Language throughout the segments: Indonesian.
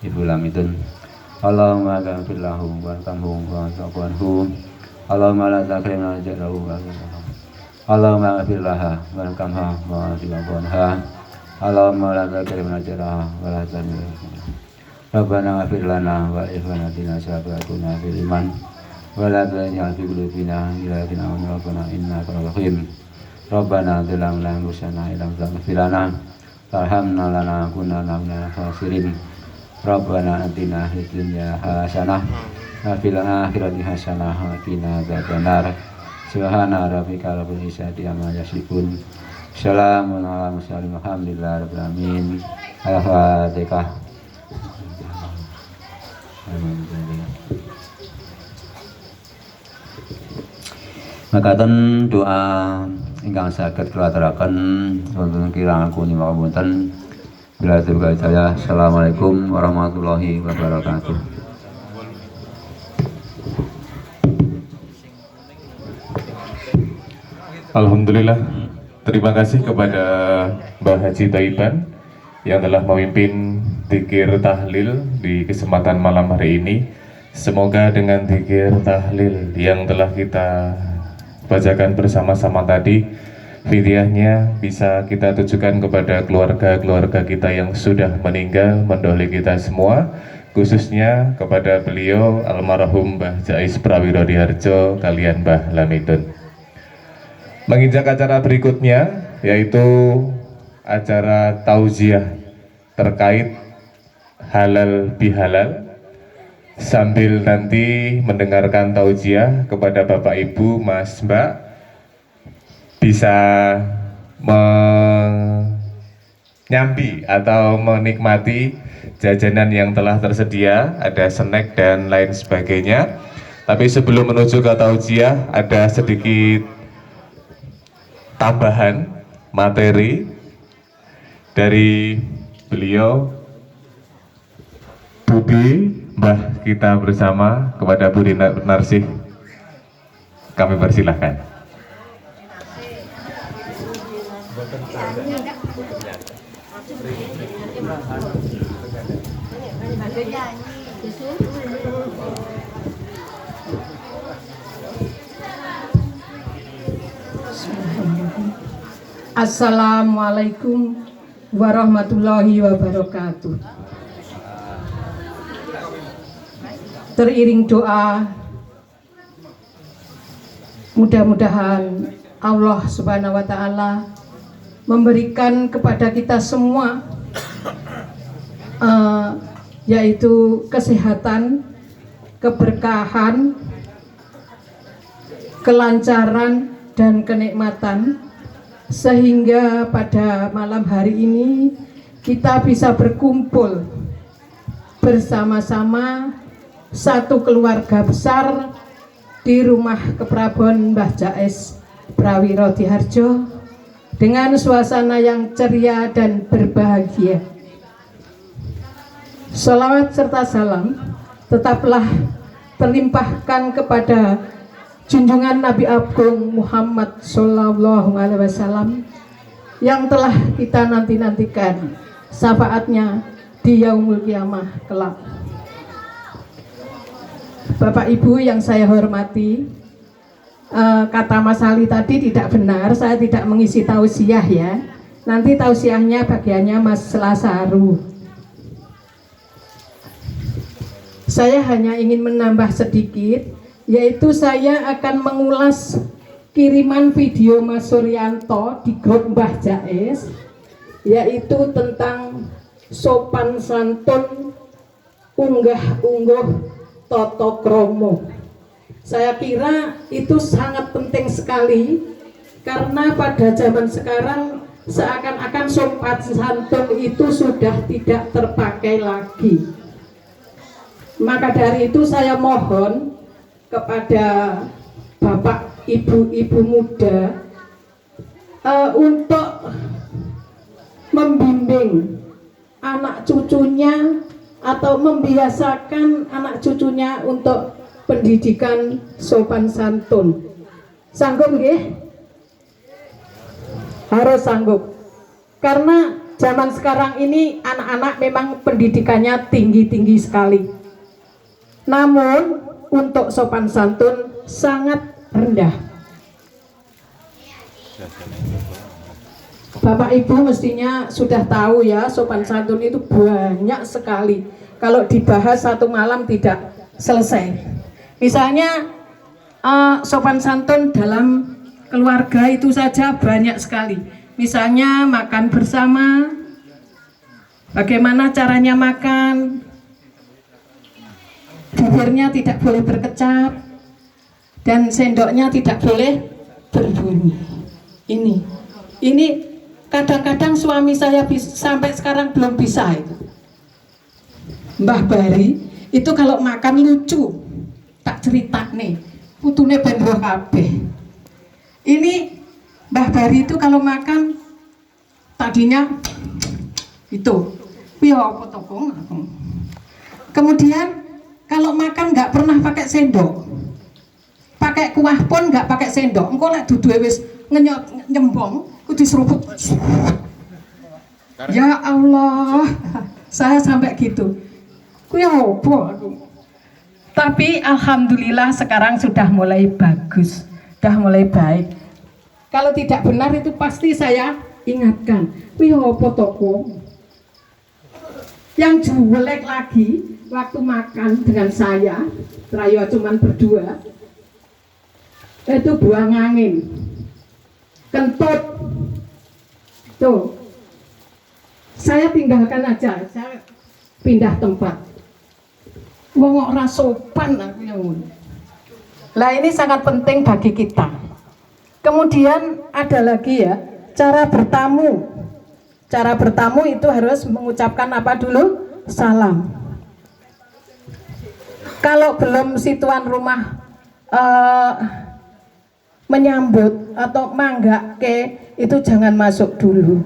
Ibu Lamidun. Allahumma ghfir lahu warhamhu wa'fu anhu. Allahumma la tahrimna ajrahu wa ajrahu. Allahumma ghfir laha warhamha wa'fu anha. Allahumma la tahrimna ajraha wa la tahrimna. Rabbana ghfir lana wa li ikhwanina sabaquna bil iman wa la taj'al fi qulubina ghillan lil rabbana innaka rahim. Rabbana zalamna anfusana illam taghfir lana tarhamna lanakunanna minal khasirin. Rabbana atina fid dunya hasanah wa fil akhirati hasanah wa qina adzabannar. Subhana rabbika rabbil izzati amma yasifun. Salamun ala mursalin walhamdulillahi rabbil alamin. Al-Fatihah. Makaten doa ingkang saged kula aturaken wonten kirang kuni mawonten. Bila saya, Assalamualaikum warahmatullahi wabarakatuh. Alhamdulillah, terima kasih kepada Mbah Haji Thaiban yang telah memimpin dzikir tahlil di kesempatan malam hari ini. Semoga dengan dzikir tahlil yang telah kita bacakan bersama-sama tadi, fidyahnya bisa kita tujukan kepada keluarga-keluarga kita yang sudah meninggal, mendahului kita semua, khususnya kepada beliau almarhum Mbah Jais Prawiro Diharjo kalian Mbah Lamidun. Menginjak acara berikutnya, yaitu acara tauziah terkait halal bihalal, sambil nanti mendengarkan tauziah kepada Bapak Ibu Mas Mbak bisa menyambi atau menikmati jajanan yang telah tersedia, ada snack dan lain sebagainya. Tapi sebelum menuju ke tauziah, ada sedikit tambahan materi dari beliau Budi Mbah kita bersama kepada Budi Narsih. Kami persilahkan. Assalamualaikum warahmatullahi wabarakatuh. Teriring doa, mudah-mudahan Allah Subhanahu wa Ta'ala memberikan kepada kita semua yaitu kesehatan, keberkahan, kelancaran dan kenikmatan, sehingga pada malam hari ini kita bisa berkumpul bersama-sama satu keluarga besar di rumah keprabon Mbah Jais Prawiro Diharjo dengan suasana yang ceria dan berbahagia. Shalawat serta salam tetaplah terlimpahkan kepada junjungan Nabi Agung Muhammad Sallallahu Alaihi Wasallam yang telah kita nanti-nantikan syafaatnya di Yaumul Qiyamah kelak. Bapak Ibu yang saya hormati, kata Mas Ali tadi tidak benar, saya tidak mengisi tausiah ya. Nanti tausiahnya bagiannya Mas Selasaru. Saya hanya ingin menambah sedikit, yaitu saya akan mengulas kiriman video Mas Suryanto di grup Mbah Jais, yaitu tentang sopan santun unggah-ungguh toto kromo. Saya kira itu sangat penting sekali, karena pada zaman sekarang seakan-akan sopan santun itu sudah tidak terpakai lagi. Maka dari itu saya mohon kepada Bapak Ibu-ibu muda untuk membimbing anak cucunya atau membiasakan anak cucunya untuk pendidikan sopan santun. Sanggup nggih? Harus sanggup. Karena zaman sekarang ini anak-anak memang pendidikannya tinggi-tinggi sekali. Namun untuk sopan santun sangat rendah. Bapak Ibu mestinya sudah tahu ya, sopan santun itu banyak sekali. Kalau dibahas satu malam tidak selesai. Misalnya sopan santun dalam keluarga itu saja banyak sekali. Misalnya makan bersama, bagaimana caranya makan, bibirnya tidak boleh berkecap, dan sendoknya tidak boleh berbunyi. Ini kadang-kadang suami saya sampai sekarang belum bisa itu. Mbah Bari itu kalau makan lucu, tak cerita nih, putune ben roh kabeh. Ini Mbah Bari itu kalau makan tadinya itu, piye apa to Kong? Kemudian kalau makan nggak pernah pakai sendok, pakai kuah pun nggak pakai sendok. Engko lek duduhe wis nyembong, kudu diseruput. Ya Allah, saya sampai gitu. Kuwi opo aku. Tapi alhamdulillah sekarang sudah mulai bagus, sudah mulai baik. Kalau tidak benar itu pasti saya ingatkan. Kuwi opo to Kong? Yang jelek lagi waktu makan dengan saya cuman berdua, itu buang angin, kentut. Tuh, saya tinggalkan aja, saya pindah tempat. Wong ora sopan aku yang ngono. Lah ini sangat penting bagi kita. Kemudian ada lagi ya, cara bertamu. Cara bertamu itu harus mengucapkan apa dulu? Salam. Kalau belum si tuan rumah menyambut atau manggake, itu jangan masuk dulu.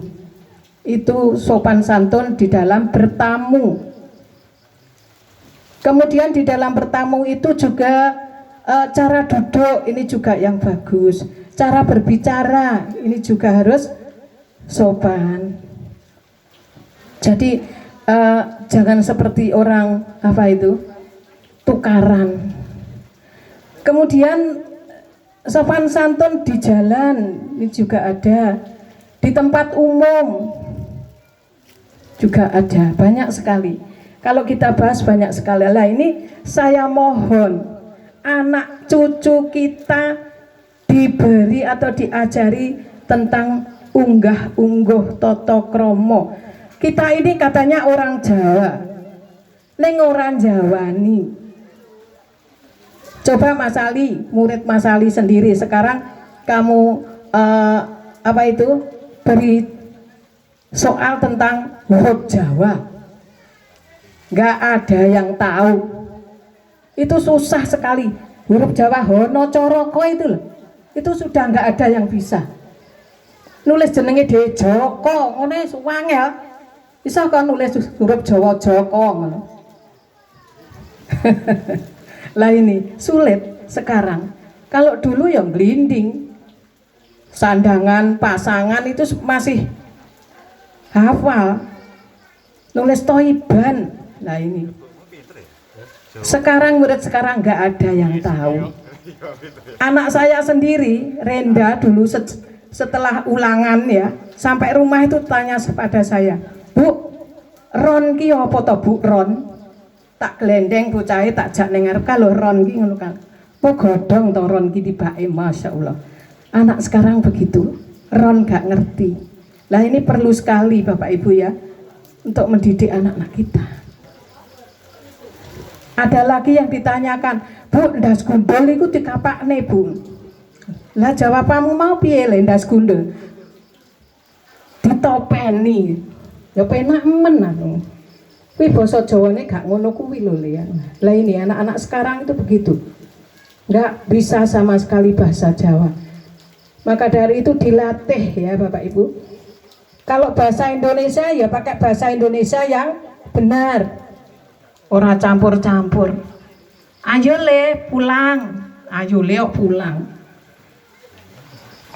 Itu sopan santun di dalam bertamu. Kemudian di dalam bertamu itu juga cara duduk ini juga yang bagus. Cara berbicara ini juga harus sopan. Jadi jangan seperti orang apa itu, tukaran. Kemudian sopan santun di jalan ini juga ada, di tempat umum juga ada, banyak sekali. Kalau kita bahas banyak sekali. Lah ini saya mohon anak cucu kita diberi atau diajari tentang unggah-ungguh toto kromo. Kita ini katanya orang Jawa, neng orang Jawa nih. Coba Mas Ali, murid Mas Ali sendiri sekarang kamu apa itu beri soal tentang huruf Jawa. Nggak ada yang tahu. Itu susah sekali. Huruf Jawa Hono Coroko itu loh. Itu sudah nggak ada yang bisa. Nulis jenenge dhewe Joko, ngene wangel. Bisa kan nulis huruf Jawa Joko ngono. Lah ini sulit sekarang. Kalau dulu yang glinding, sandangan, pasangan itu masih hafal. Nulis toiban. Nah ini sekarang murid sekarang nggak ada yang tahu. Anak saya sendiri Renda dulu setelah ulangan ya sampai rumah itu tanya kepada saya, Bu, ron ki apa to Bu ron? Tak glendeng bocahe tak jak ning ngarep kalau ron ki ngono kan. Po godhong to ron ki tibake, Masya Allah. Anak sekarang begitu, ron nggak ngerti. Lah ini perlu sekali Bapak Ibu ya untuk mendidik anak-anak kita. Ada lagi yang ditanyakan, Bu, ndas gundul itu dikapakne Bu. Lah jawabanmu mau piye le ndas gundul? Ditopeni. Ya penak men aku. Kuwi basa Jawane gak ngono kuwi lho ya. Lah ini anak-anak sekarang itu begitu. Enggak bisa sama sekali bahasa Jawa. Maka dari itu dilatih ya Bapak Ibu. Kalau bahasa Indonesia ya pakai bahasa Indonesia yang benar. Ora campur-campur. Ayo le pulang. Ayo le pulang.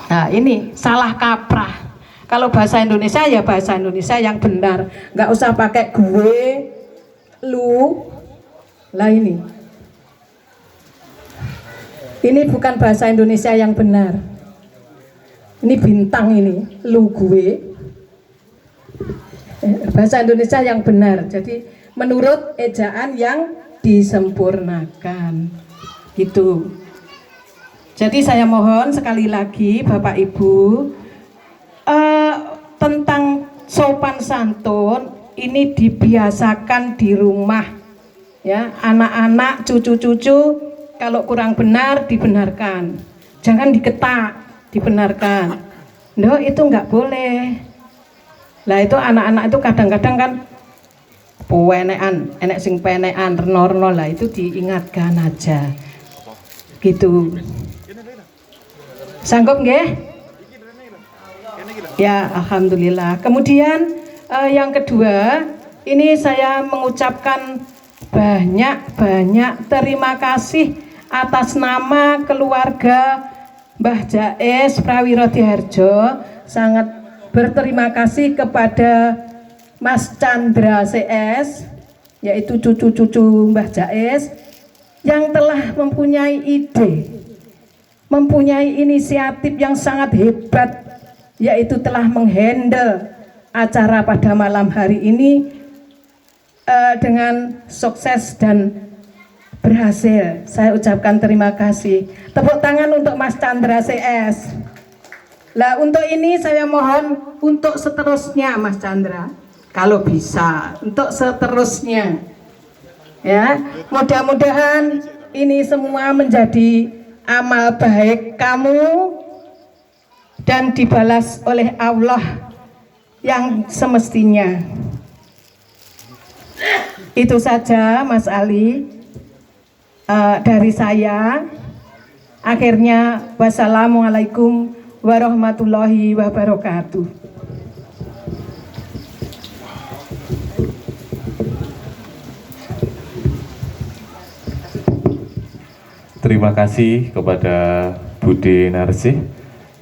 Nah ini salah kaprah. Kalau bahasa Indonesia ya bahasa Indonesia yang benar, nggak usah pakai gue, lu. Lah ini bukan bahasa Indonesia yang benar. Ini bintang ini, lu gue. Bahasa Indonesia yang benar. Jadi menurut ejaan yang disempurnakan. Gitu. Jadi saya mohon sekali lagi Bapak Ibu, tentang sopan santun ini dibiasakan di rumah. Ya, anak-anak, cucu-cucu kalau kurang benar dibenarkan, jangan diketak, dibenarkan. No, itu nggak boleh. Lah itu anak-anak itu kadang-kadang kan pewenean, enek sing penekan, reno-reno, lah itu diingatkan aja. Gitu. Sanggup nggih? Ya, alhamdulillah. Kemudian yang kedua, ini saya mengucapkan banyak terima kasih atas nama keluarga Mbah Jais Prawiro Diharjo. Sangat berterima kasih kepada Mas Chandra CS, yaitu cucu-cucu Mbah Jais, yang telah mempunyai ide, mempunyai inisiatif yang sangat hebat, yaitu telah menghandle acara pada malam hari ini dengan sukses dan berhasil. Saya ucapkan terima kasih. Tepuk tangan untuk Mas Chandra CS. Lah untuk ini saya mohon untuk seterusnya Mas Chandra, kalau bisa untuk seterusnya, ya, mudah-mudahan ini semua menjadi amal baik kamu dan dibalas oleh Allah yang semestinya. Itu saja Mas Ali dari saya. Akhirnya wassalamualaikum warahmatullahi wabarakatuh. Terima kasih kepada Bude Narsih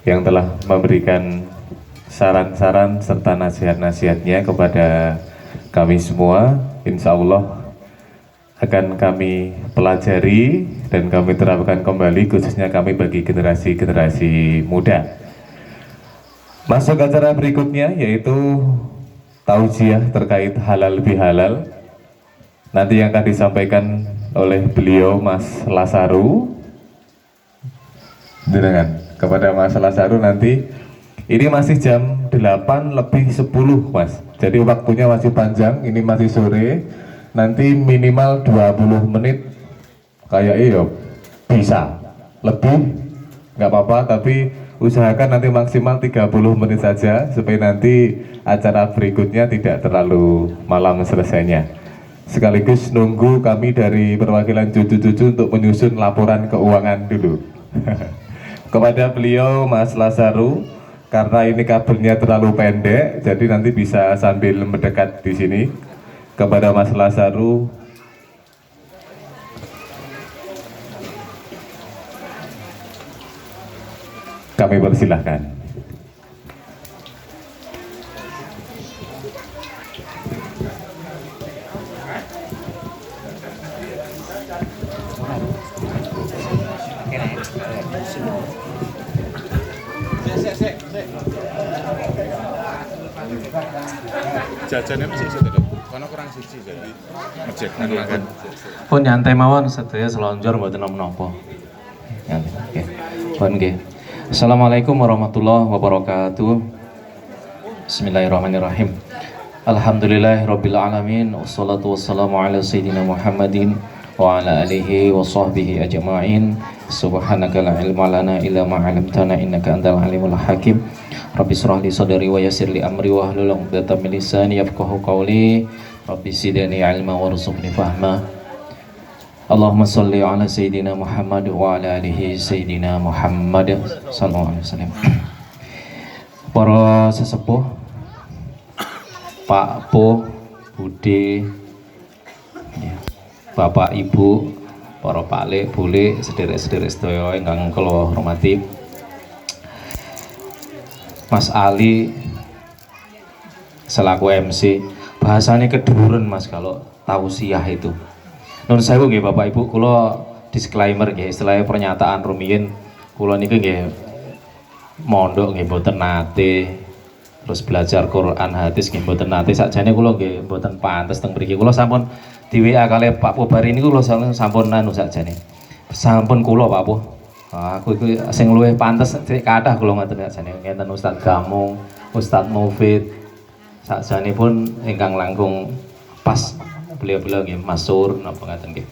yang telah memberikan saran-saran serta nasihat-nasihatnya kepada kami semua. Insya Allah akan kami pelajari dan kami terapkan kembali, khususnya kami bagi generasi-generasi muda. Masuk acara berikutnya yaitu tausiah terkait halal bihalal. Nanti yang akan disampaikan oleh beliau Mas Lasaru. Dengan kepada Mas Lasaru nanti, ini masih jam 8:10 Mas. Jadi waktunya masih panjang, ini masih sore. Nanti minimal 20 menit kayak iyo bisa. Lebih nggak apa-apa, tapi usahakan nanti maksimal 30 menit saja supaya nanti acara berikutnya tidak terlalu malam selesainya. Sekaligus nunggu kami dari perwakilan cucu-cucu untuk menyusun laporan keuangan dulu. Kepada beliau Mas Lasaru, karena ini kabelnya terlalu pendek, jadi nanti bisa sambil mendekat di sini. Kepada Mas Lasaru, kami persilahkan. Jajannya masih sedih, karena kurang siji jadi ngecekkan makan. Pun nyantai mawon sedaya selonjor mboten napa-napa. Nggih. Pun nggih. Assalamualaikum warahmatullahi wabarakatuh. Bismillahirrahmanirrahim. Alhamdulillahirabbil alamin, wassalatu wassalamu ala sayyidina Muhammadin wa ala alihi wa sahbihi ajma'in. Subhanaka la ilma lana illa ma 'allamtana innaka antal alimul hakim. Rabbi shrah li sadri wa yassir li amri wa hlul 'uqdatam min lisani yafqahu qawli. Rabbi zidni ilma warzuqni fahma. Allahumma shalli ala sayyidina Muhammad wa ala alihi sayyidina Muhammad sallallahu alaihi wasallam. Para sesepuh, Pak Po, Bude, Bapak Ibu, para Pak Bule, sederek-sederek sedaya ingkang kula hormati. Mas Ali selaku MC. Bahasanya keduren Mas kalau tausiah itu. Nun sewu nggih Bapak Ibu, kula disclaimer nggih, istilahnya pernyataan rumiyin kula niku nggih mondok nggih mboten nate, terus belajar Quran hadis nggih mboten nate, sakjane kula nggih mboten pantes teng mriki. Kula sampun di WA kali Pak Pobari niku kula sampun anu sakjane. Sampun kula Pak Po. Aku iku sing luwih pantes kathah kula ngoten sakjane. Ngenten Ustaz Gamung, Ustaz Mufid. Sakjanipun ingkang langkung pas beliau-beliau nggih masur napa ngaten nggih.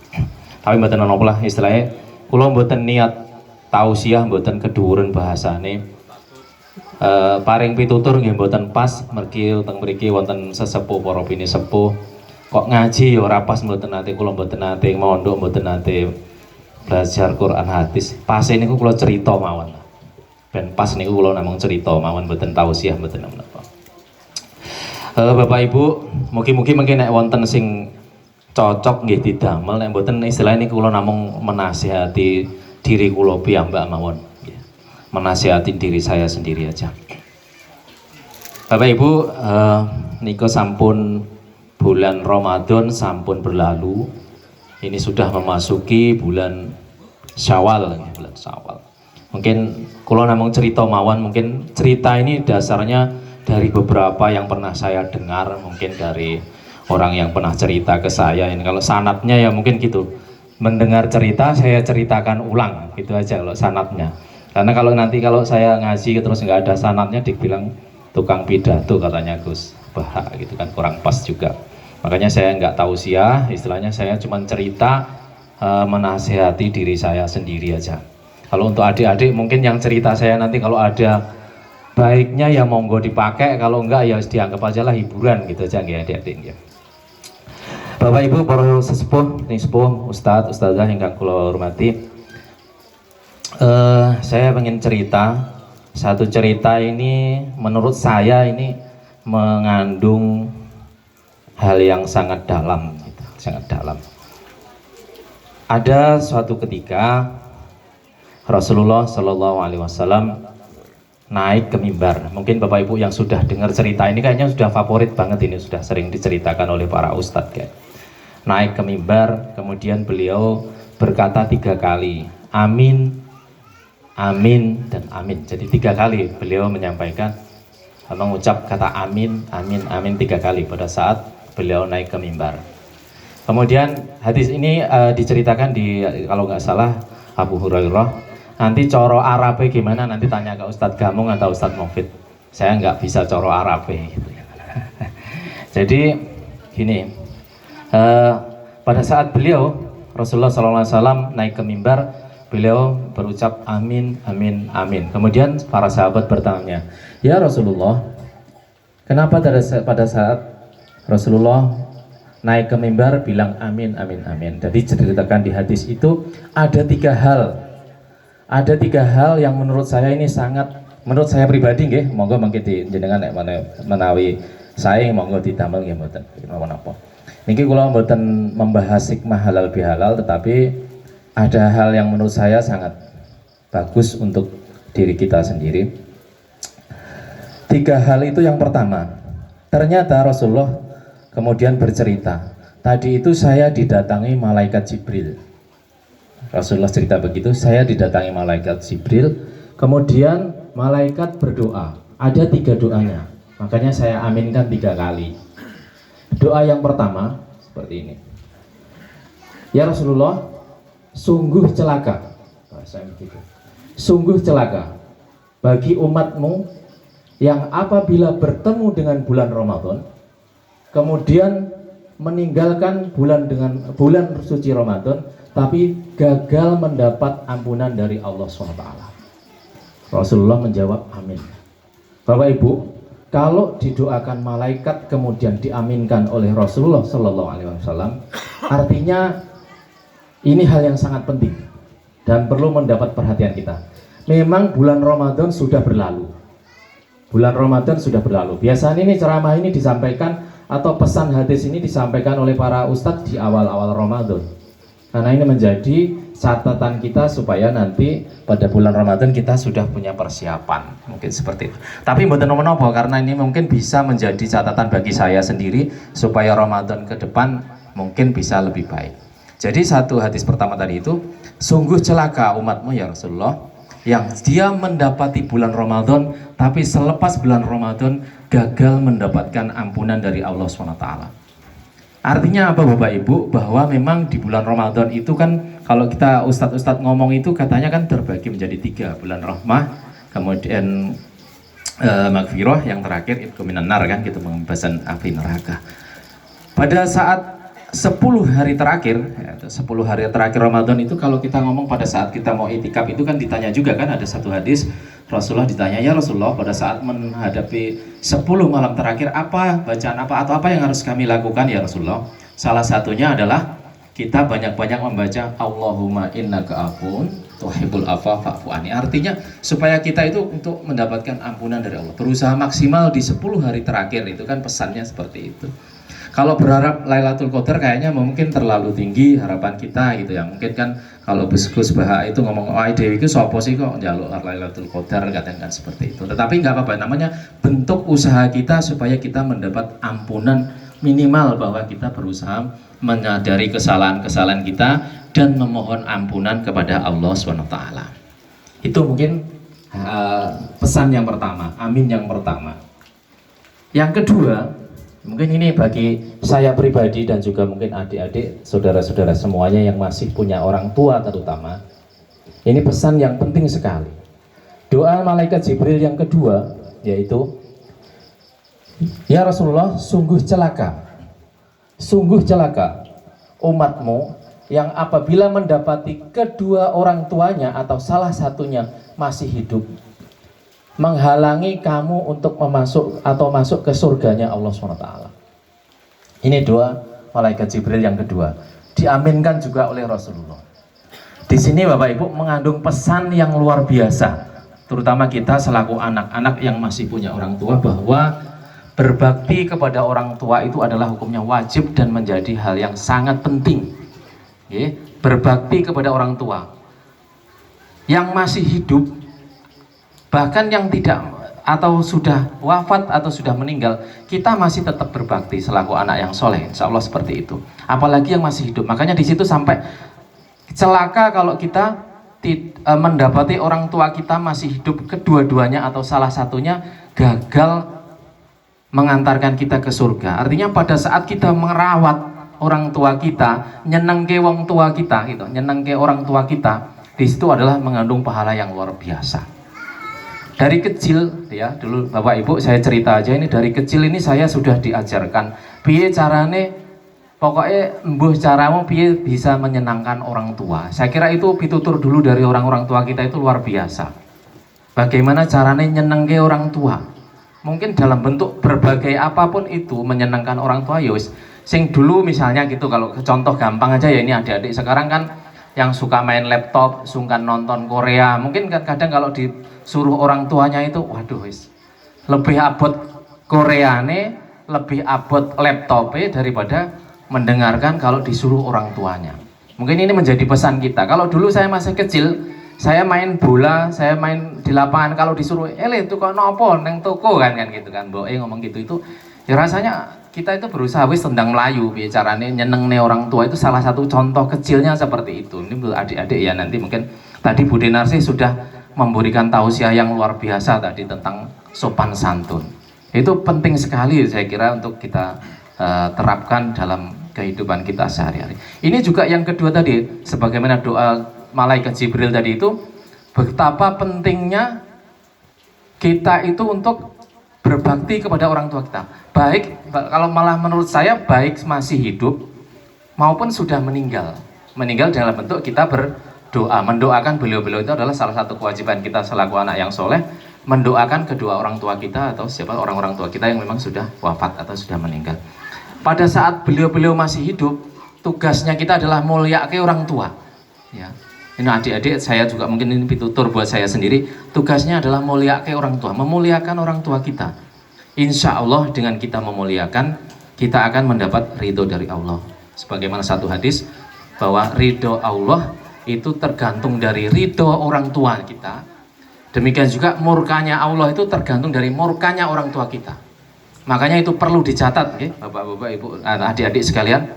Tapi mboten napa lah istilahnya kula mboten niat tausiah, mboten keduren bahasane. Paring pitutur nggih mboten pas mergi teng mriki wonten sesepuh para bini sepuh. Kok ngaji ya ora pas mboten nate, kula mboten nate mondok, mboten nate belajar Quran hadis. Pas niku kula cerita mawon. Ben pas niku kula namung cerita mawon mboten tausiah mboten napa. Bapak Ibu, mugi-mugi mungkin nek wonten sing cocok nggih didamel, nek mboten istilah ini kula namung menasihati diri kula piyambak mawon. Menasihati diri saya sendiri aja. Bapak Ibu, niku sampun bulan Ramadan sampun berlalu. Ini sudah memasuki bulan Syawal, bulan Syawal. Mungkin kula namung cerita mawon, mungkin cerita ini dasarnya dari beberapa yang pernah saya dengar, mungkin dari orang yang pernah cerita ke saya. Ini kalau sanatnya ya mungkin gitu, mendengar cerita saya ceritakan ulang gitu aja kalau sanatnya. Karena kalau nanti kalau saya ngaji terus nggak ada sanatnya dibilang tukang pidato katanya Gus Baha gitu kan, kurang pas juga. Makanya saya nggak tausiah, istilahnya saya cuma cerita menasihati diri saya sendiri aja. Kalau untuk adik-adik mungkin yang cerita saya nanti kalau ada baiknya ya monggo dipakai, kalau enggak ya dianggap aja lah hiburan gitu aja nggih adik-adik ya. Bapak Ibu para sesepuh, sepuh, Ustadz, Ustazah yang kula hormati, saya ingin cerita satu cerita ini menurut saya ini mengandung hal yang sangat dalam, gitu, sangat dalam. Ada suatu ketika Rasulullah Shallallahu Alaihi Wasallam naik ke mimbar. Mungkin Bapak Ibu yang sudah dengar cerita ini kayaknya sudah favorit banget, ini sudah sering diceritakan oleh para ustadz kan. Naik ke mimbar, kemudian beliau berkata 3 kali, amin, amin, dan amin. Jadi 3 kali beliau menyampaikan, mengucap kata amin, amin, amin 3 kali pada saat beliau naik ke mimbar. Kemudian hadis ini diceritakan di, kalau nggak salah, Abu Hurairah. Nanti coro Arabe gimana nanti tanya ke Ustadz Gamung atau Ustadz Mufid. Saya nggak bisa coro Arabe gitu. Jadi gini, pada saat beliau Rasulullah SAW naik ke mimbar, beliau berucap amin, amin, amin. Kemudian para sahabat bertanya, ya Rasulullah, kenapa pada saat Rasulullah naik ke mimbar bilang amin, amin, amin. Jadi diceritakan di hadis itu ada 3 hal. Ada 3 hal yang menurut saya ini sangat, menurut saya pribadi nggih, monggo mangke jenengan nek menawi saya monggo didamel nggih mboten napa-napa. Niki kula mboten membahas hikmah halal bihalal, tetapi ada hal yang menurut saya sangat bagus untuk diri kita sendiri. 3 hal itu yang pertama, ternyata Rasulullah kemudian bercerita, tadi itu saya didatangi malaikat Jibril. Rasulullah cerita begitu, saya didatangi malaikat Jibril, kemudian malaikat berdoa, ada 3 doanya, makanya saya aminkan 3 kali. Doa yang pertama seperti ini, ya Rasulullah, sungguh celaka, bahasa begitu, sungguh celaka bagi umatmu yang apabila bertemu dengan bulan Ramadan, kemudian meninggalkan bulan suci Ramadan, tapi gagal mendapat ampunan dari Allah SWT. Rasulullah menjawab amin. Bapak Ibu, kalau didoakan malaikat kemudian diaminkan oleh Rasulullah SAW, artinya ini hal yang sangat penting dan perlu mendapat perhatian kita. Memang bulan Ramadan sudah berlalu. Bulan Ramadan sudah berlalu. Biasanya ini ceramah ini disampaikan atau pesan hadis ini disampaikan oleh para ustadz di awal-awal Ramadan. Karena ini menjadi catatan kita supaya nanti pada bulan Ramadan kita sudah punya persiapan, mungkin seperti itu. Tapi mboten menapa, karena ini mungkin bisa menjadi catatan bagi saya sendiri supaya Ramadan ke depan mungkin bisa lebih baik. Jadi satu hadis pertama tadi itu, sungguh celaka umatmu ya Rasulullah, yang dia mendapati bulan Ramadan tapi selepas bulan Ramadan gagal mendapatkan ampunan dari Allah SWT. Artinya apa Bapak Ibu? Bahwa memang di bulan Ramadan itu kan, kalau kita ustadz-ustadz ngomong itu katanya kan terbagi menjadi 3, bulan rahmah, kemudian magfirah, yang terakhir itu minan nar kan, gitu, pembebasan api neraka. Pada saat 10 hari terakhir, ya, 10 hari terakhir Ramadan itu, kalau kita ngomong pada saat kita mau itikaf itu kan ditanya juga kan, ada satu hadis Rasulullah ditanya, ya Rasulullah pada saat menghadapi 10 malam terakhir apa bacaan apa atau apa yang harus kami lakukan ya Rasulullah? Salah satunya adalah kita banyak-banyak membaca Allahumma innaka afun tuhibbul afwa fa'fu anni. Artinya supaya kita itu untuk mendapatkan ampunan dari Allah, berusaha maksimal di 10 hari terakhir, itu kan pesannya seperti itu. Kalau berharap Lailatul Qadar kayaknya mungkin terlalu tinggi harapan kita gitu ya. Mungkin kan kalau Gus Baha itu ngomong, oh ide itu sopo sih kok njaluk Lailatul Qadar, katanya kan seperti itu. Tetapi nggak apa-apa, namanya bentuk usaha kita supaya kita mendapat ampunan minimal, bahwa kita berusaha menyadari kesalahan-kesalahan kita dan memohon ampunan kepada Allah SWT. Itu mungkin pesan yang pertama, amin yang pertama. Yang kedua, mungkin ini bagi saya pribadi dan juga mungkin adik-adik, saudara-saudara semuanya yang masih punya orang tua terutama. Ini pesan yang penting sekali. Doa malaikat Jibril yang kedua yaitu, ya Rasulullah, sungguh celaka umatmu yang apabila mendapati kedua orang tuanya atau salah satunya masih hidup, menghalangi kamu untuk masuk ke surganya Allah SWT. Ini doa malaikat Jibril yang kedua, diaminkan juga oleh Rasulullah. Di sini Bapak Ibu mengandung pesan yang luar biasa, terutama kita selaku anak-anak yang masih punya orang tua, bahwa berbakti kepada orang tua itu adalah hukumnya wajib dan menjadi hal yang sangat penting. Berbakti kepada orang tua yang masih hidup, bahkan yang tidak atau sudah wafat atau sudah meninggal, kita masih tetap berbakti selaku anak yang soleh, insya Allah seperti itu. Apalagi yang masih hidup. Makanya di situ sampai celaka kalau kita mendapati orang tua kita masih hidup, kedua-duanya atau salah satunya gagal mengantarkan kita ke surga. Artinya pada saat kita merawat orang tua kita, nyenengke wong tua kita, gitu, nyenengke orang tua kita, di situ adalah mengandung pahala yang luar biasa. Dari kecil ya, dulu Bapak Ibu saya cerita aja, ini dari kecil ini saya sudah diajarkan piye carane, pokoknya mbuh caramu piye bisa menyenangkan orang tua. Saya kira itu pitutur dulu dari orang-orang tua kita itu luar biasa. Bagaimana carane nyenengke orang tua? Mungkin dalam bentuk berbagai apapun itu menyenangkan orang tua, yos. Sing dulu misalnya gitu, kalau contoh gampang aja ya, ini adik-adik sekarang kan yang suka main laptop, sungkan nonton Korea, mungkin kadang kalau disuruh orang tuanya itu, waduh wis, lebih abot Koreane, lebih abot laptopnya daripada mendengarkan kalau disuruh orang tuanya. Mungkin ini menjadi pesan kita. Kalau dulu saya masih kecil, saya main bola, saya main di lapangan, kalau disuruh, itu kok nopo neng toko kan gitu kan, boe ngomong gitu, itu ya rasanya kita itu berusaha wis tendang melayu, bicaranya nyenengne orang tua, itu salah satu contoh kecilnya seperti itu. Ini adik-adik ya, nanti mungkin tadi Bu Denarsi sudah memberikan tausiah yang luar biasa tadi tentang sopan santun. Itu penting sekali saya kira untuk kita terapkan dalam kehidupan kita sehari-hari. Ini juga yang kedua tadi, sebagaimana doa malaikat Jibril tadi itu, betapa pentingnya kita itu untuk berbakti kepada orang tua kita. Baik, kalau malah menurut saya baik masih hidup maupun sudah meninggal. Meninggal dalam bentuk kita berdoa, mendoakan beliau-beliau itu adalah salah satu kewajiban kita selaku anak yang soleh, mendoakan kedua orang tua kita atau siapa orang-orang tua kita yang memang sudah wafat atau sudah meninggal. Pada saat beliau-beliau masih hidup, tugasnya kita adalah mulyake orang tua. Ya. Ini adik-adik, saya juga mungkin ini pitutur buat saya sendiri, tugasnya adalah mulyake orang tua, memuliakan orang tua kita. Insya Allah dengan kita memuliakan, kita akan mendapat ridho dari Allah. Sebagaimana satu hadis, bahwa ridho Allah itu tergantung dari ridho orang tua kita. Demikian juga murkanya Allah itu tergantung dari murkanya orang tua kita. Makanya itu perlu dicatat, okay? Bapak-bapak, ibu, adik-adik sekalian.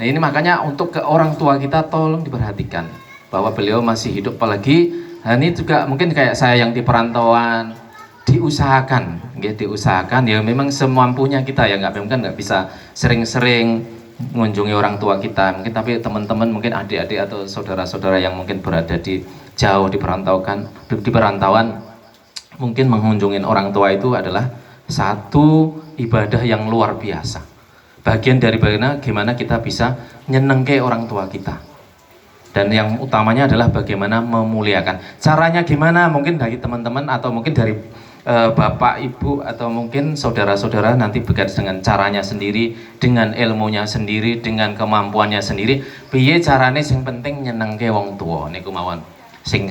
Nah ini makanya untuk ke orang tua kita tolong diperhatikan bahwa beliau masih hidup, apalagi ini juga mungkin kayak saya yang di perantauan, diusahakan, diusahakan ya memang semampunya kita ya, nggak bisa sering-sering mengunjungi orang tua kita mungkin, tapi teman-teman mungkin adik-adik atau saudara-saudara yang mungkin berada di jauh di perantauan mungkin mengunjungi orang tua itu adalah satu ibadah yang luar biasa, bagian dari bagaimana kita bisa nyenengke orang tua kita, dan yang utamanya adalah bagaimana memuliakan. Caranya gimana mungkin dari teman-teman atau mungkin dari bapak, ibu, atau mungkin saudara-saudara nanti bekas dengan caranya sendiri, dengan ilmunya sendiri, dengan kemampuannya sendiri. Piye carane sing penting nyenengke wong tua niku mawon. Sing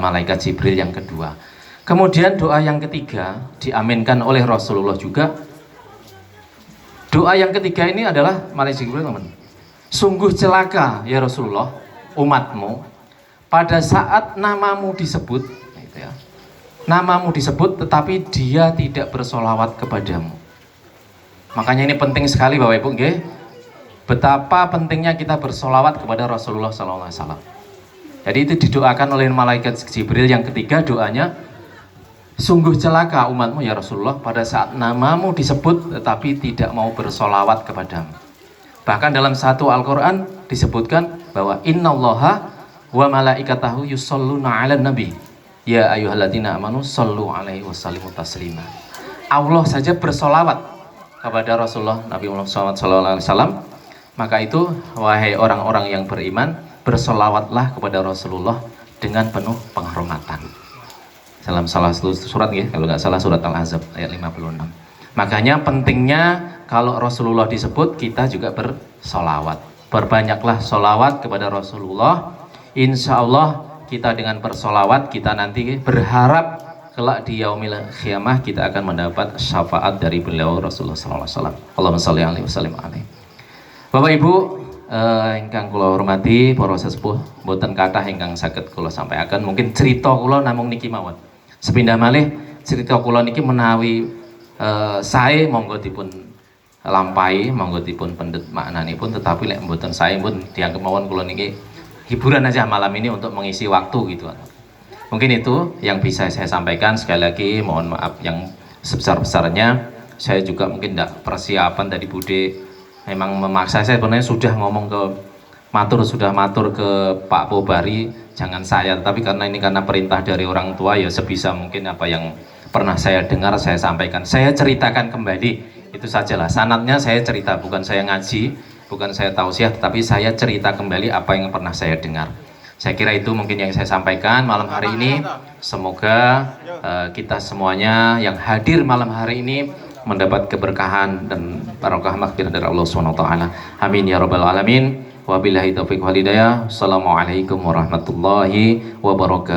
malaikat Jibril yang kedua. Kemudian doa yang ketiga diaminkan oleh Rasulullah juga. Doa yang ketiga ini adalah malaikat Jibril, teman. Sungguh celaka ya Rasulullah umatmu pada saat namamu disebut, gitu ya. Namamu disebut tetapi dia tidak bersolawat kepadamu. Makanya ini penting sekali Bapak Ibu, nggih. Betapa pentingnya kita bersolawat kepada Rasulullah SAW. Jadi itu didoakan oleh malaikat Jibril yang ketiga, doanya sungguh celaka umatmu ya Rasulullah pada saat namamu disebut tetapi tidak mau bersolawat kepadamu. Bahkan dalam satu Al-Quran disebutkan bahwa innallaha wa malaikatahu yusholluna 'alan nabi ya ayyuhalladzina amanu shollu 'alaihi wasallimu taslima. Allah saja bersolawat kepada Rasulullah Nabi Muhammad SAW. Maka itu wahai orang-orang yang beriman, bersolawatlah kepada Rasulullah dengan penuh penghormatan. Dalam salah satu surat ya, kalau nggak salah surat Al-Ahzab ayat 56. Makanya pentingnya kalau Rasulullah disebut kita juga bersolawat. Perbanyaklah solawat kepada Rasulullah. Insya Allah kita dengan bersolawat kita nanti berharap kelak di yaumil qiyamah kita akan mendapat syafaat dari beliau Rasulullah SAW. Allahumma sholli alaihi wasallim alaihi. Bapak Ibu ingkang kula hormati para sesepuh, mboten kathah ingkang saged kula sampaikan. Mungkin cerita kula namung niki mawon. Sepindah malih cerita kula niki menawi sae monggo dipun lampahi, monggo dipun pendet maknanipun, tetapi lek mboten sae pun dianggap mawon kula niki hiburan aja malam ini untuk mengisi waktu gitu. Mungkin itu yang bisa saya sampaikan. Sekali lagi mohon maaf yang sebesar-besarnya. Saya juga mungkin tidak persiapan dari Bude, memang memaksa. Saya sebenarnya sudah ngomong ke sudah matur ke Pak Pobari, jangan saya, tapi karena ini karena perintah dari orang tua ya sebisa mungkin apa yang pernah saya dengar saya sampaikan. Saya ceritakan kembali, itu sajalah. Sanatnya saya cerita, bukan saya ngaji, bukan saya tausiah, tetapi saya cerita kembali apa yang pernah saya dengar. Saya kira itu mungkin yang saya sampaikan malam hari ini. Semoga kita semuanya yang hadir malam hari ini mendapat keberkahan dan barokah maghfirah dari Allah SWT. Amin ya rabbal alamin. Wabillahi taufiq wal hidayah. Assalamualaikum warahmatullahi wabarakatuh.